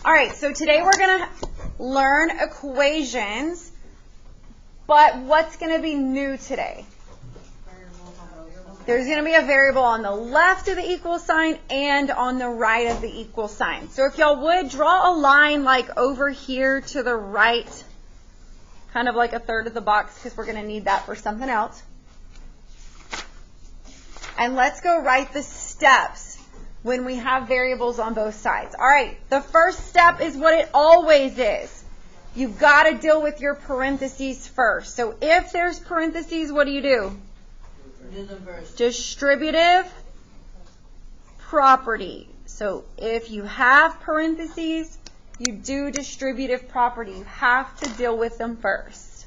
All right, so today we're going to learn equations, but what's going to be new today? There's going to be a variable on the left of the equal sign and on the right of the equal sign. So if y'all would draw a line like over here to the right, kind of like a third of the box, because we're going to need that for something else. And let's go write the steps when we have variables on both sides. All right, the first step is what it always is. You've got to deal with your parentheses first. So if there's parentheses, what do? Distributive property. So if you have parentheses, you do distributive property. You have to deal with them first.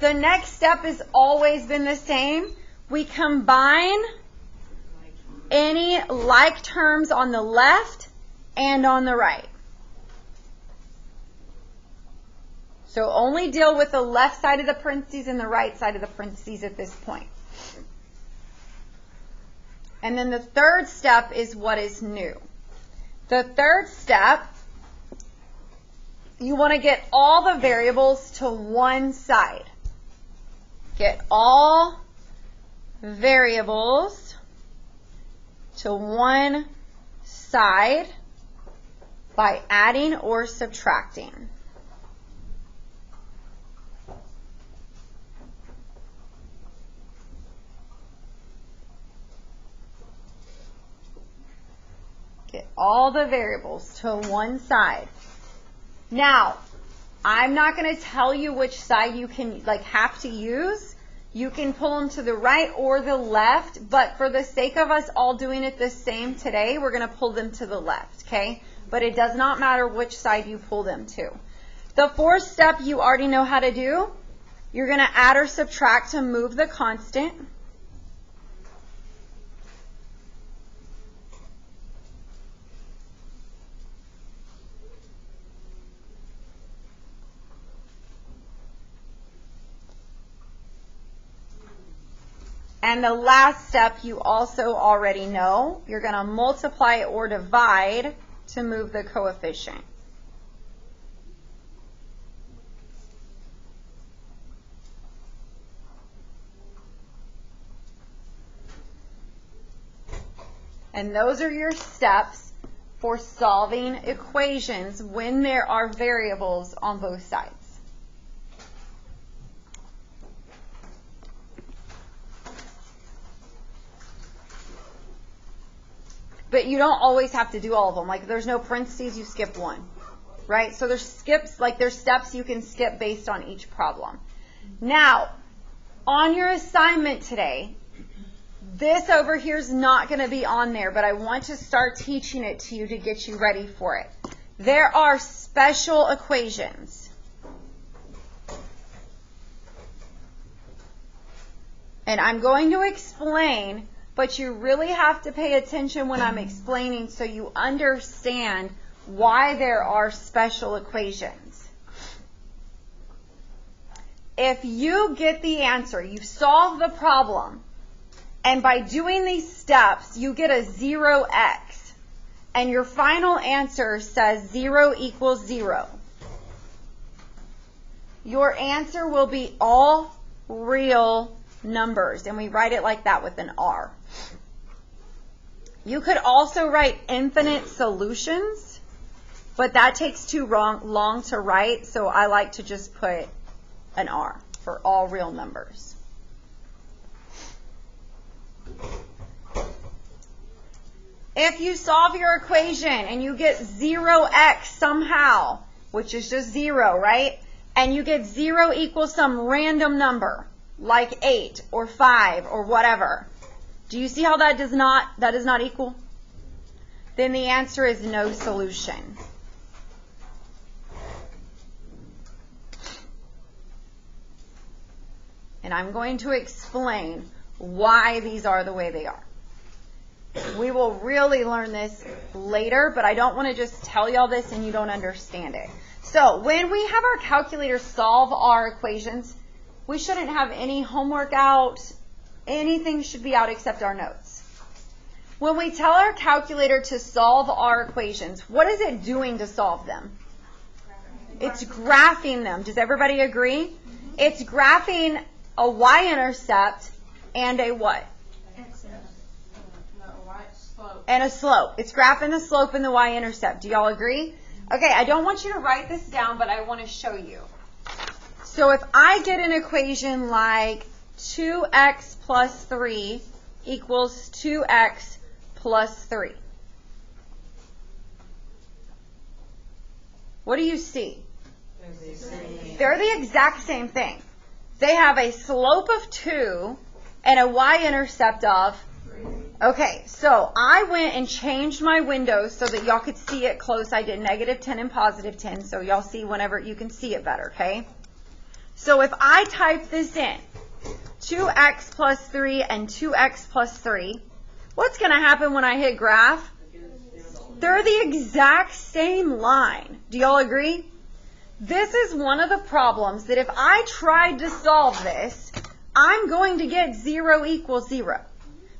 The next step has always been the same. We combine any like terms on the left and on the right. So only deal with the left side of the parentheses and the right side of the parentheses at this point. And then the third step is what is new. The third step, you want to get all the variables to one side. Get all variables to one side by adding or subtracting. Get all the variables to one side. Now, I'm not going to tell you which side you can have to use. You can pull them to the right or the left, but for the sake of us all doing it the same today, we're going to pull them to the left, okay? But it does not matter which side you pull them to. The fourth step you already know how to do. You're going to add or subtract to move the constant. And the last step you also already know. You're going to multiply or divide to move the coefficient. And those are your steps for solving equations when there are variables on both sides. But you don't always have to do all of them. Like, there's no parentheses, you skip one, right? So there's steps you can skip based on each problem. Now, on your assignment today, this over here is not going to be on there, but I want to start teaching it to you to get you ready for it. There are special equations. And I'm going to explain, but you really have to pay attention when I'm explaining so you understand why there are special equations. If you get the answer, you solve the problem, and by doing these steps, you get a 0x, and your final answer says 0 equals 0. Your answer will be all real numbers, and we write it like that with an R. You could also write infinite solutions, but that takes too long to write, so I like to just put an R for all real numbers. If you solve your equation and you get 0x somehow, which is just 0, right? And you get 0 equals some random number, like 8 or 5 or whatever. Do you see how that is not equal? Then the answer is no solution. And I'm going to explain why these are the way they are. We will really learn this later, but I don't want to just tell you all this and you don't understand it. So when we have our calculator solve our equations, we shouldn't have any homework out. Anything should be out except our notes. When we tell our calculator to solve our equations, what is it doing to solve them? It's graphing them. Does everybody agree? It's graphing a y-intercept and a what? And a slope. It's graphing the slope and the y-intercept. Do y'all agree? Okay, I don't want you to write this down, but I want to show you. So if I get an equation like 2x plus 3 equals 2x plus 3. What do you see? They're the exact same thing. They have a slope of 2 and a y-intercept of 3. Okay, so I went and changed my windows so that y'all could see it close. I did -10 and +10, so y'all see whenever you can see it better, okay? So if I type this in, 2x plus 3 and 2x plus 3, what's going to happen when I hit graph? They're the exact same line. Do y'all agree? This is one of the problems that if I tried to solve this, I'm going to get 0 equals 0.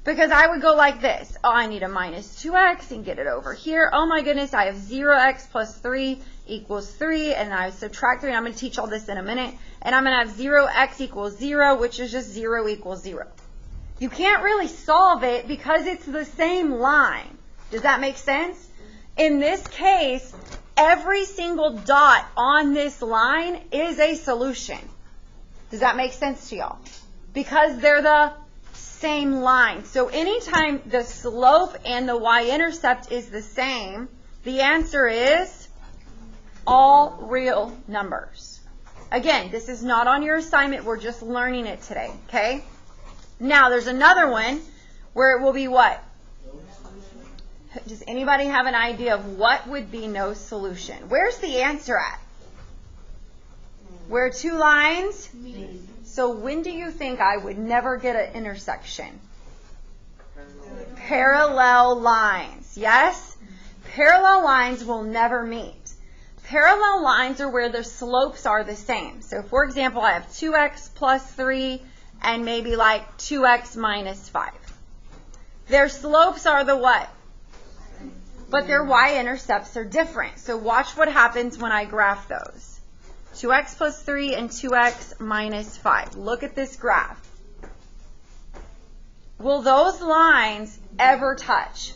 Because I would go like this. Oh, I need a -2x and get it over here. Oh my goodness, I have 0x plus 3 equals 3, and I subtract 3, and I'm going to teach all this in a minute. And I'm going to have 0x equals 0, which is just 0 equals 0. You can't really solve it because it's the same line. Does that make sense? In this case, every single dot on this line is a solution. Does that make sense to y'all? Because they're the same line. So anytime the slope and the y-intercept is the same, the answer is all real numbers. Again, this is not on your assignment. We're just learning it today, okay? Now, there's another one where it will be what? Does anybody have an idea of what would be no solution? Where's the answer at? Where two lines? So when do you think I would never get an intersection? Parallel lines. Yes? Parallel lines will never meet. Parallel lines are where the slopes are the same. So, for example, I have 2x plus 3 and maybe like 2x minus 5. Their slopes are the what? But their y-intercepts are different. So watch what happens when I graph those. 2x plus 3 and 2x minus 5. Look at this graph. Will those lines ever touch?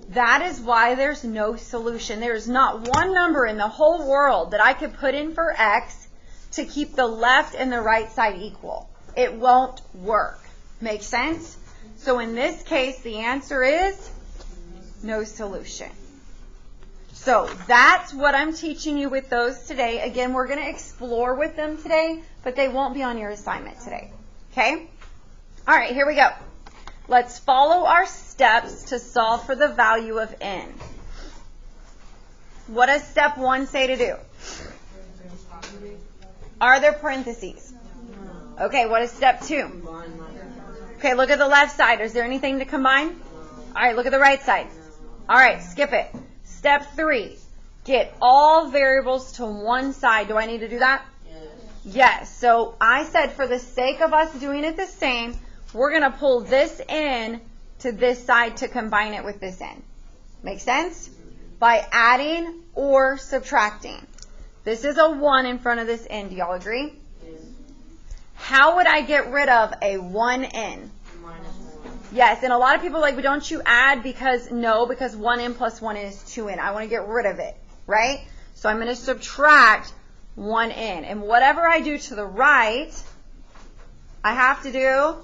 That is why there's no solution. There is not one number in the whole world that I could put in for x to keep the left and the right side equal. It won't work. Make sense? So in this case, the answer is no solution. So that's what I'm teaching you with those today. Again, we're going to explore with them today, but they won't be on your assignment today. Okay? All right, here we go. Let's follow our steps to solve for the value of n. What does step 1 say to do? Are there parentheses? Okay, what is step 2? Okay, look at the left side. Is there anything to combine? All right, look at the right side. All right, skip it. Step 3, get all variables to one side. Do I need to do that? Yes. So I said for the sake of us doing it the same, we're going to pull this in to this side to combine it with this n. Make sense? By adding or subtracting. This is a 1 in front of this n. Do y'all agree? How would I get rid of a 1n? Yes, and a lot of people are like, but don't you add because 1n plus 1n is 2n. I want to get rid of it, right? So I'm going to subtract 1n. And whatever I do to the right, I have to do.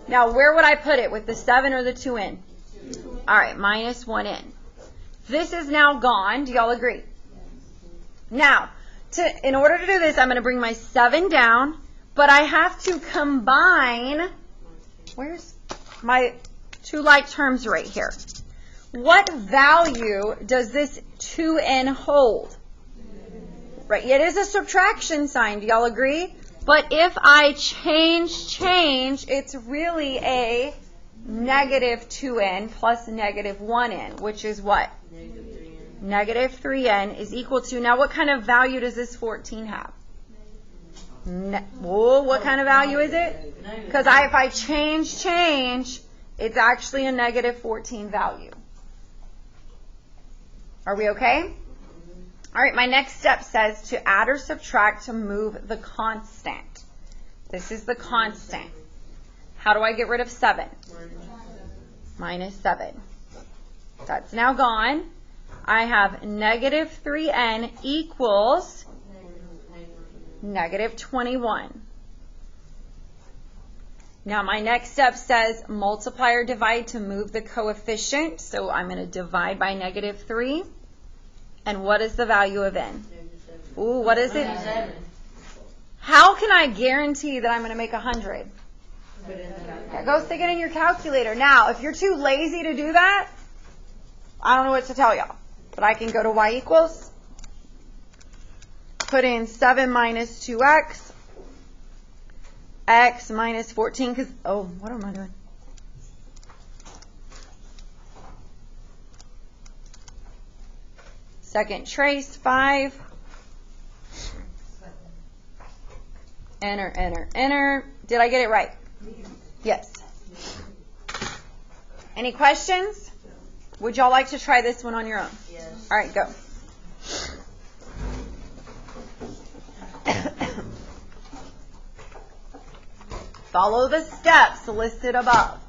Now, where would I put it? With the 7 or the 2n? All right, minus 1n. This is now gone. Do y'all agree? Now, in order to do this, I'm going to bring my 7 down, but I have to combine. Where's my two like terms right here? What value does this 2n hold? Right, it is a subtraction sign. Do y'all agree? But if I change, it's really a negative 2n plus negative 1n, which is what? Negative 3n is equal to, now what kind of value does this 14 have? What kind of value is it? Because if I change, It's actually a negative 14 value. Are we okay? All right, my next step says to add or subtract to move the constant. This is the constant. How do I get rid of 7? Minus 7. That's now gone. I have negative 3n equals negative 21. Now my next step says multiply or divide to move the coefficient. So I'm going to divide by negative 3. And what is the value of n? Ooh, what is it? How can I guarantee that I'm going to make 100? Yeah, go stick it in your calculator. Now, if you're too lazy to do that, I don't know what to tell y'all. But I can go to y equals, put in 7 minus 2x, x minus 14, because, oh, what am I doing? Second trace, 5. Enter, enter, enter. Did I get it right? Yes. Any questions? Would y'all like to try this one on your own? Yes. All right, go. Follow the steps listed above.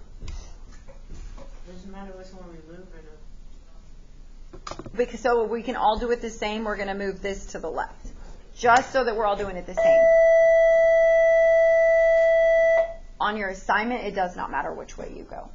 Doesn't matter which one we move or not. Because so we can all do it the same, we're going to move this to the left. Just so that we're all doing it the same. On your assignment, it does not matter which way you go.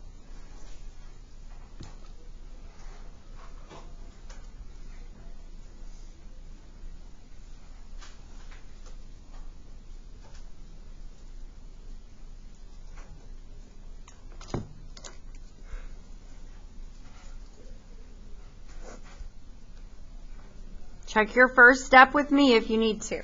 Check your first step with me if you need to.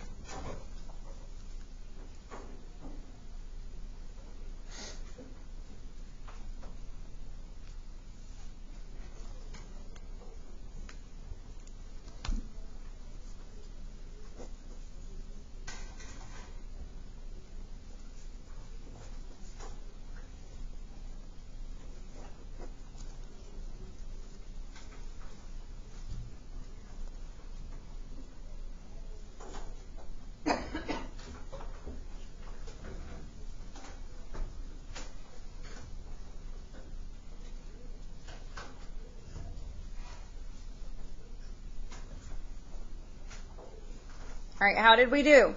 All right, how did we do?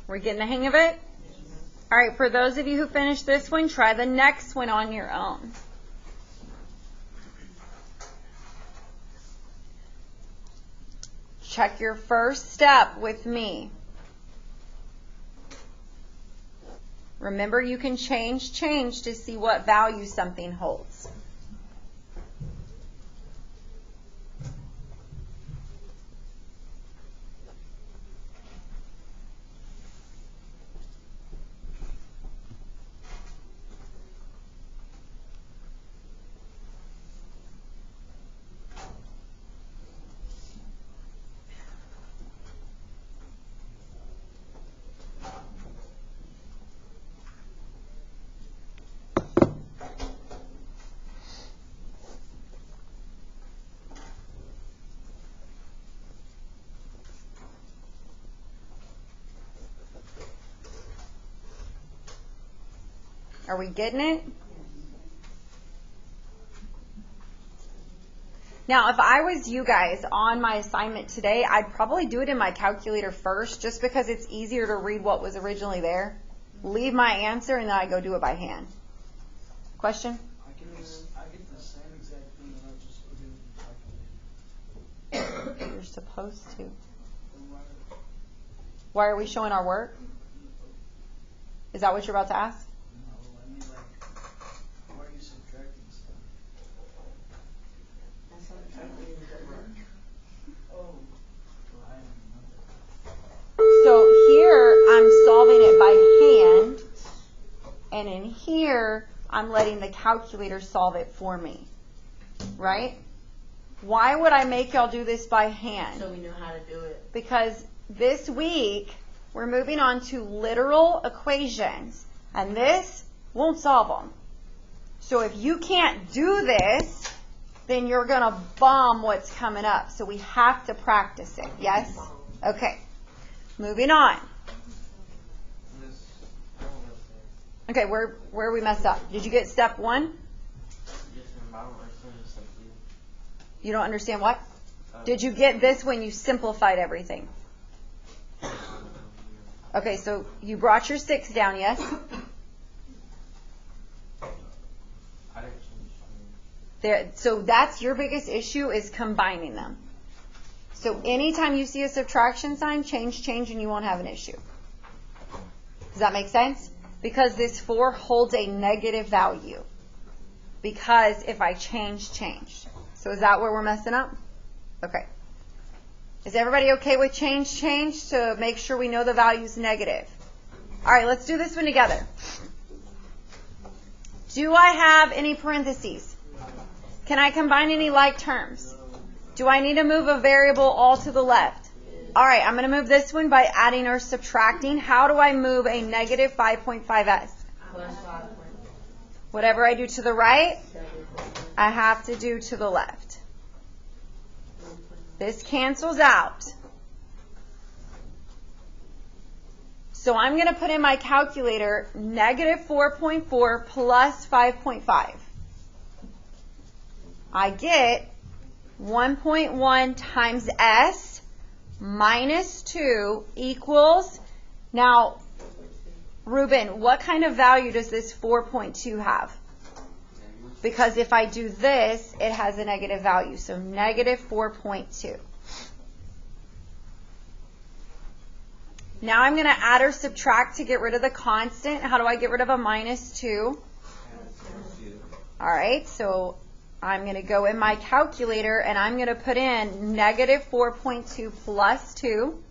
We're getting the hang of it? All right, for those of you who finished this one, try the next one on your own. Check your first step with me. Remember, you can change to see what value something holds. Are we getting it? Now, if I was you guys on my assignment today, I'd probably do it in my calculator first, just because it's easier to read what was originally there. Leave my answer, and then I go do it by hand. Question? I get the same exact thing, and I just put it in the calculator. You're supposed to. Why are we showing our work? Is that what you're about to ask? No, I mean, like, why are you subtracting stuff? That's what I'm trying to do. Oh, well, I didn't know that. So here, I'm solving it by hand, and in here, I'm letting the calculator solve it for me, right? Why would I make y'all do this by hand? So we know how to do it. Because this week, we're moving on to literal equations, and this won't solve them. So if you can't do this, then you're going to bomb what's coming up. So we have to practice it. Yes? Okay. Moving on. Okay, where we messed up? Did you get step 1? You don't understand what? Did you get this when you simplified everything? Okay, so you brought your 6 down, yes? So that's your biggest issue, is combining them. So anytime you see a subtraction sign, change, and you won't have an issue. Does that make sense? Because this 4 holds a negative value. Because if I change. So is that where we're messing up? Okay. Is everybody okay with change to make sure we know the value's negative? All right, let's do this one together. Do I have any parentheses? Can I combine any like terms? Do I need to move a variable all to the left? All right, I'm going to move this one by adding or subtracting. How do I move a negative 5.5s? Whatever I do to the right, I have to do to the left. This cancels out. So I'm going to put in my calculator negative 4.4 plus 5.5. I get 1.1 times s minus 2 equals, now, Ruben, what kind of value does this 4.2 have? Because if I do this, it has a negative value. So negative 4.2. Now I'm going to add or subtract to get rid of the constant. How do I get rid of a minus 2? All right, so I'm going to go in my calculator and I'm going to put in negative 4.2 plus 2.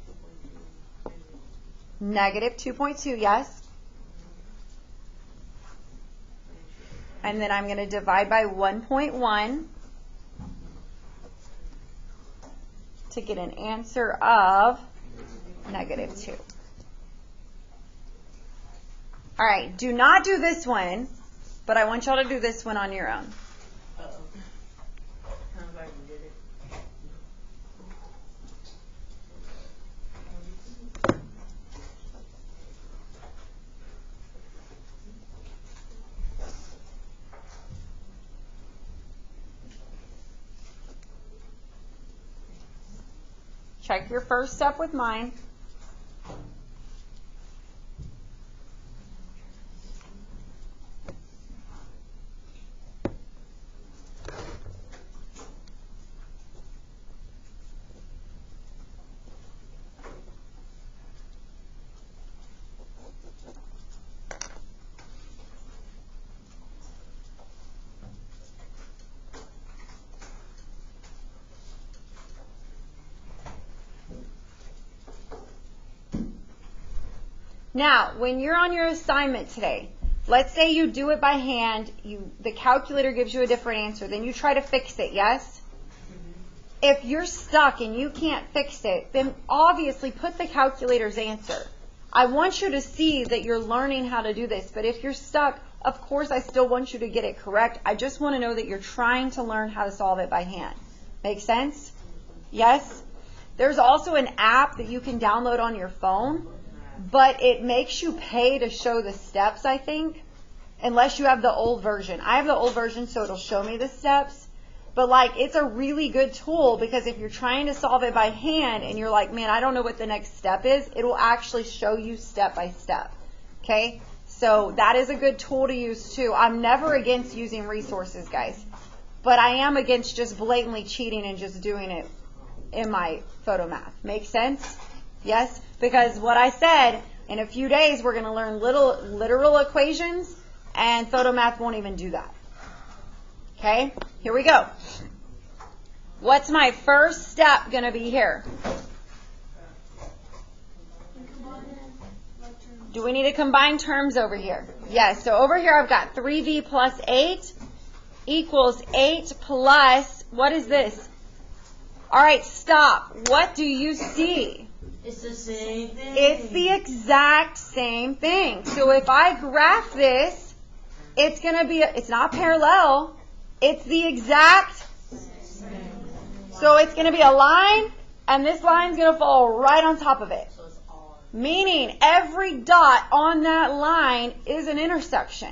Negative 2.2, yes. And then I'm going to divide by 1.1 to get an answer of negative 2. All right, do not do this one, but I want y'all to do this one on your own. Check your first step with mine. Now, when you're on your assignment today, let's say you do it by hand, the calculator gives you a different answer, then you try to fix it, yes? If you're stuck and you can't fix it, then obviously put the calculator's answer. I want you to see that you're learning how to do this, but if you're stuck, of course I still want you to get it correct. I just want to know that you're trying to learn how to solve it by hand. Make sense? Yes? There's also an app that you can download on your phone, but it makes you pay to show the steps, I think, unless you have the old version. I have the old version, so it'll show me the steps. But, it's a really good tool because if you're trying to solve it by hand and you're like, man, I don't know what the next step is, it will actually show you step by step. Okay? So that is a good tool to use, too. I'm never against using resources, guys. But I am against just blatantly cheating and just doing it in my photo math. Make sense? Yes? Because what I said, in a few days we're going to learn literal equations, and photo math won't even do that. Okay? Here we go. What's my first step going to be here? Do we need to combine terms over here? Yes. So over here I've got 3v plus 8 equals 8 plus, what is this? All right, stop. What do you see? It's the same thing. It's the exact same thing. So if I graph this, it's going to be, it's not parallel, it's the exact. So it's going to be a line, and this line's going to fall right on top of it. Meaning every dot on that line is an intersection,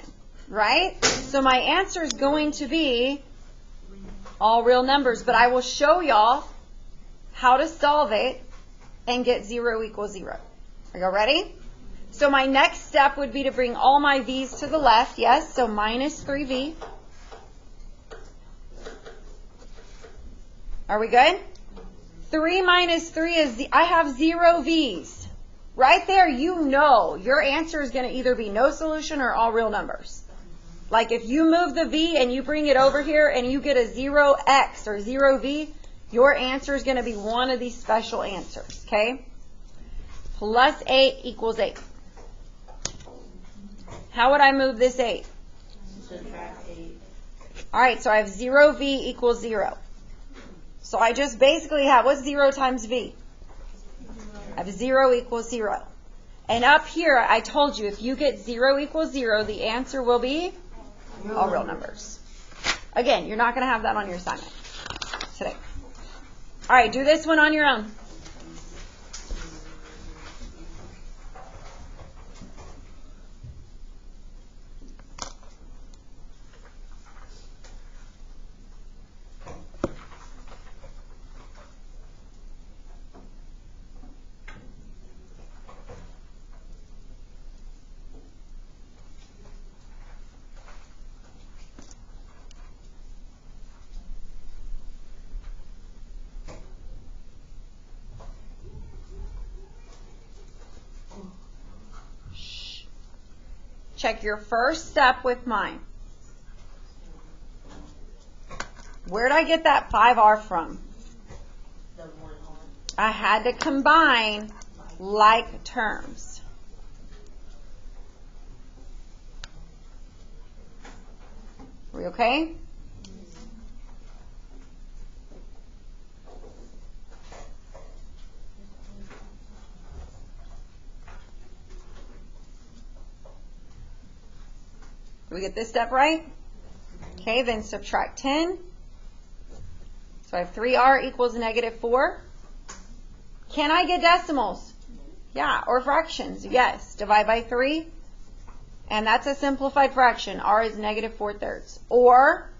right? So my answer is going to be all real numbers, but I will show y'all how to solve it and get 0 equals 0. Are you ready? So my next step would be to bring all my v's to the left, yes, so minus 3v. Are we good? 3 minus 3 is, I have 0 v's. Right there, you know your answer is going to either be no solution or all real numbers. Like if you move the v and you bring it over here and you get a 0x or 0v, your answer is going to be one of these special answers, okay? Plus 8 equals 8. How would I move this 8? Subtract 8. All right, so I have 0v equals 0. So I just basically have, what's 0 times v? I have 0 equals 0. And up here, I told you, if you get 0 equals 0, the answer will be all real numbers. Again, you're not going to have that on your assignment today. All right, do this one on your own. Check your first step with mine. Where did I get that 5r from? The 1R. I had to combine like terms. Are we okay? Do we get this step right? Okay, then subtract 10. So I have 3r equals negative 4. Can I get decimals? Yeah, or fractions? Yes. Divide by 3. And that's a simplified fraction. R is negative 4/3. Or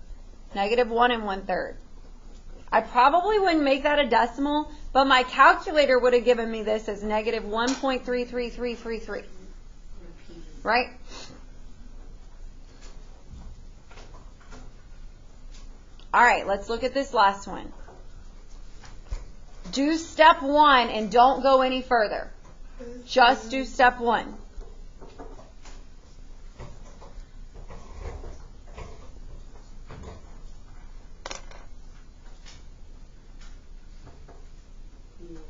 negative 1 1/3. I probably wouldn't make that a decimal, but my calculator would have given me this as negative 1.33333. Right? All right, let's look at this last one. Do step 1 and don't go any further. Just do step 1.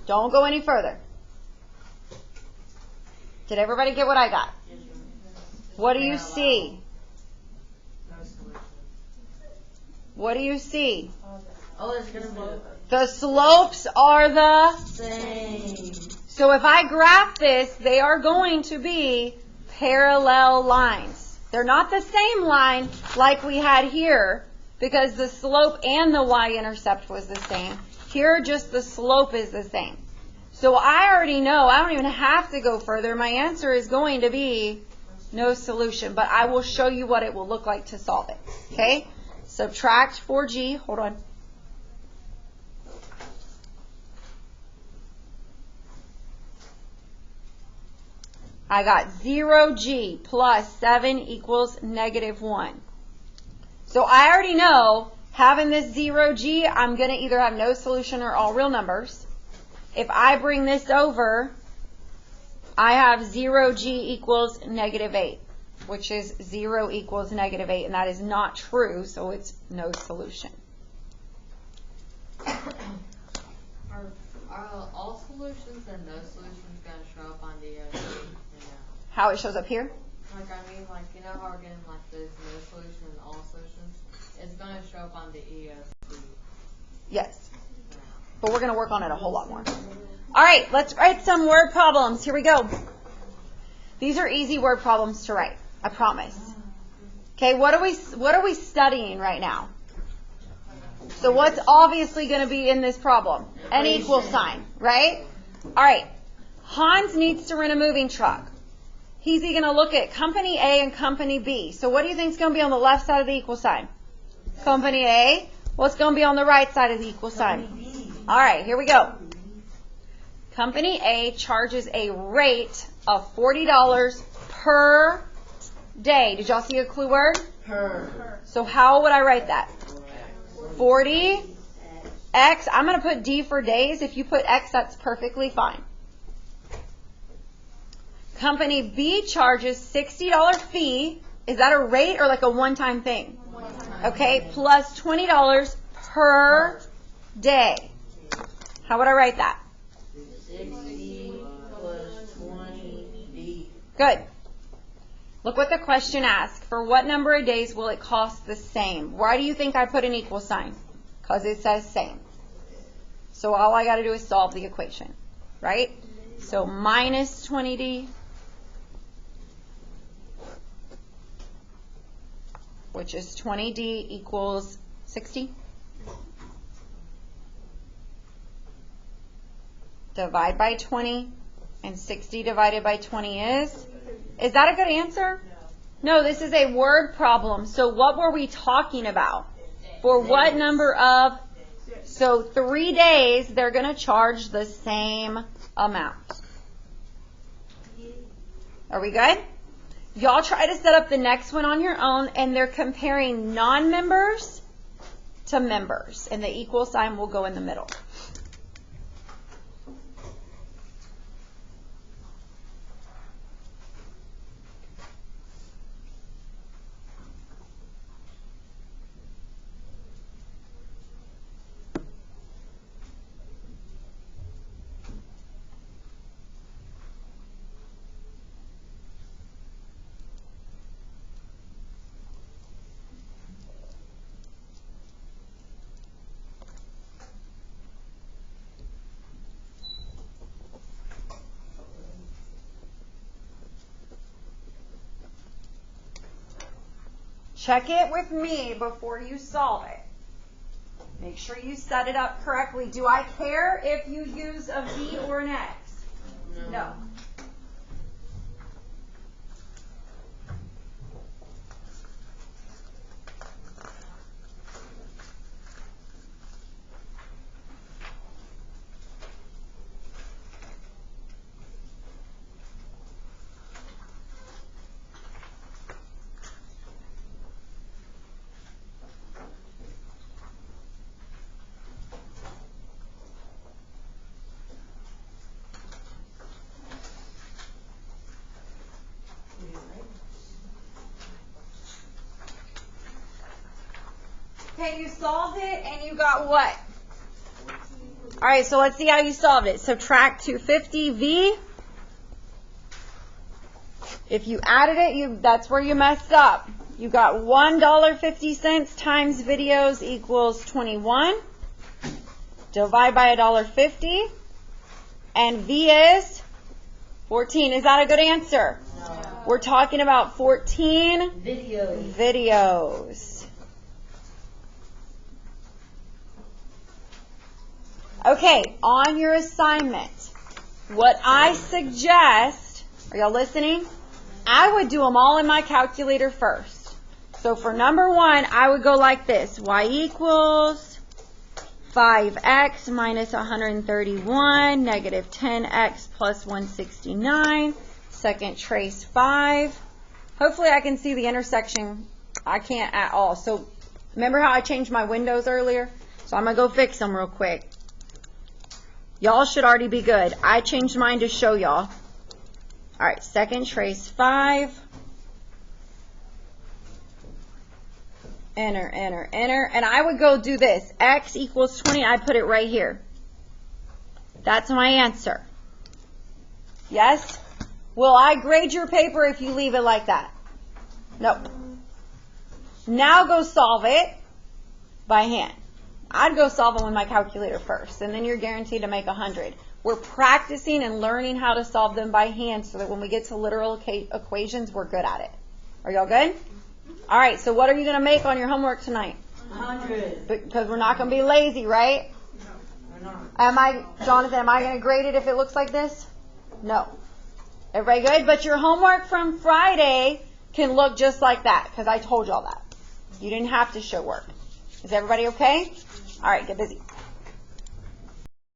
Don't go any further. Did everybody get what I got? What do you see? What do you see? Oh, it's going to be The slopes are the same. So if I graph this, they are going to be parallel lines. They're not the same line like we had here because the slope and the y-intercept was the same. Here, just the slope is the same. So I already know, I don't even have to go further. My answer is going to be no solution, but I will show you what it will look like to solve it. Okay? Subtract 4g, hold on. I got 0g plus 7 equals negative 1. So I already know, having this 0g, I'm going to either have no solution or all real numbers. If I bring this over, I have 0g equals negative 8, which is 0 equals negative 8, and that is not true, so it's no solution. Are all solutions and no solutions going to show up on the How it shows up here? Like, I mean, like, you know how we're getting, like, this no solution and all solutions? It's going to show up on the ESP. Yes. But we're going to work on it a whole lot more. All right, let's write some word problems. Here we go. These are easy word problems to write, I promise. Okay, what are we studying right now? So what's obviously going to be in this problem? An equal sign, right? All right. Hans needs to rent a moving truck. He's going to look at company A and company B. So what do you think is going to be on the left side of the equal sign? Company A. What's going to be on the right side of the equal sign? All right, here we go. Company A charges a rate of $40 per day. Did y'all see a clue word? Per. So how would I write that? 40 X. I'm going to put D for days. If you put X, that's perfectly fine. Company B charges $60 fee. Is that a rate or like a one-time thing? Okay, plus $20 per day. How would I write that? 60 plus 20D. Good. Look what the question asks. For what number of days will it cost the same? Why do you think I put an equal sign? Because it says same. So all I got to do is solve the equation, right? So minus 20D, which is 20D equals 60. Divide by 20, and 60 divided by 20 is that a good answer? No, this is a word problem. So what were we talking about? For what number of? So 3 days, they're going to charge the same amount. Are we good? Y'all try to set up the next one on your own, and they're comparing non-members to members, and the equal sign will go in the middle. Check it with me before you solve it. Make sure you set it up correctly. Do I care if you use a V or an X? No. Okay, you solved it and you got what? All right, so let's see how you solved it. Subtract 250V. If you added it, that's where you messed up. You got $1.50 times videos equals 21. Divide by $1.50. And V is 14. Is that a good answer? No. We're talking about 14 Videos. Okay, on your assignment, what I suggest, are y'all listening? I would do them all in my calculator first. So for number 1, I would go like this. Y equals 5x minus 131, negative 10x plus 169. Second, trace 5. Hopefully I can see the intersection. I can't at all. So remember how I changed my windows earlier? So I'm going to go fix them real quick. Y'all should already be good. I changed mine to show y'all. All right, second, trace 5. Enter, enter, enter. And I would go do this. X equals 20. I put it right here. That's my answer. Yes? Will I grade your paper if you leave it like that? Nope. Now go solve it by hand. I'd go solve them with my calculator first, and then you're guaranteed to make 100. We're practicing and learning how to solve them by hand so that when we get to literal equations, we're good at it. Are y'all good? All right, so what are you going to make on your homework tonight? 100. Because we're not going to be lazy, right? Jonathan, am I going to grade it if it looks like this? No. Everybody good? But your homework from Friday can look just like that, because I told you all that. You didn't have to show work. Is everybody okay? All right, get busy.